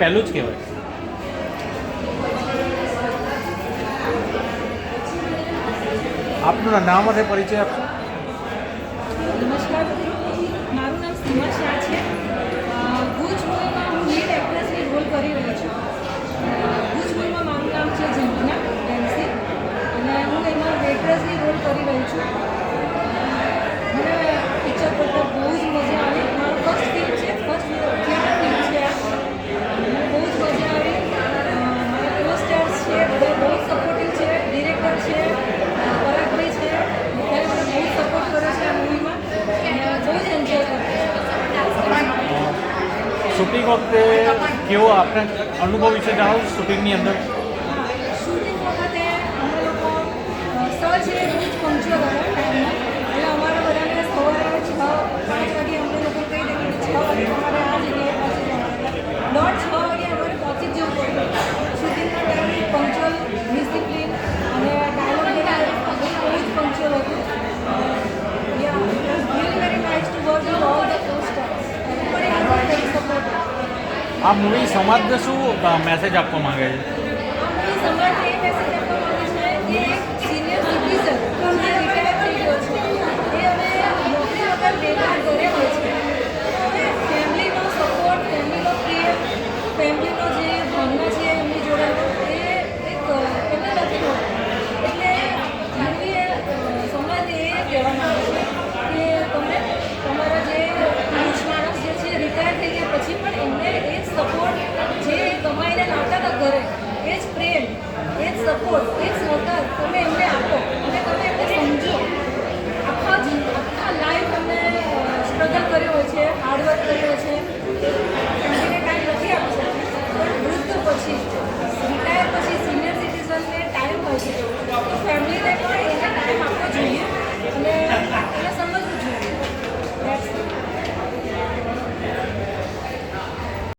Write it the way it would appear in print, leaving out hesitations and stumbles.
પહેલું જ કહેવાય. આપનું નામ અને પરિચય આપશો? નમસ્કાર, મારું નામ સીમા શાહ છે. ભુજ મૂવીમાં હું લીડ એક્ટ્રેસની રોલ કરી રહી છું. ભુજ મૂવીમાં મારું નામ છે ઝંખના એમસી અને હું એમાં વેટ્રેસની રોલ કરી રહી છું. મને પિક્ચર કરતાં બહુ જ મજા આવી. મારું ફર્સ્ટ ફિલ્મ છે, ફર્સ્ટ થિયેટર ફિલ્મ છે આ. મને બહુ જ મજા આવી. મારા કો સ્ટાર્સ છે, બધા બહુ સપોર્ટિવ છે. ડિરેક્ટર છે પરાગભાઈ છે, બધાએ મને બહુ સપોર્ટ કર્યો છે આ મૂવીમાં અને બહુ જ એન્જોય કર્યો. શૂટિંગ વખતે કેવો આપણે અનુભવ વિશે જણાવો. શૂટિંગની અંદર શૂટિંગ વખતે અમે લોકો સર છે બહુ જ પંક્ચુઅલ હતા ટાઈમમાં. એટલે અમારા બધાને સવારે 6-5 વાગે અમને લોકો કહી દે કે 6 વાગે તમારે આ જગ્યાએ પહોંચી જવાનું. દોઢ 6 વાગે અમારે પહોંચી જ જવું પડતું. શૂટિંગના ટાઈમે પંક્ચુઅલ, ડિસિપ્લિન અને ડાયલોગ બહુ જ પંક્ચુઅલ હતું. Yeah it was really very nice to work with all the co-stars. Everybody has a very support. આ મૂવી સમાજને શું મેસેજ આપવા માંગે છે? સમાજને એ મેસેજ આપવા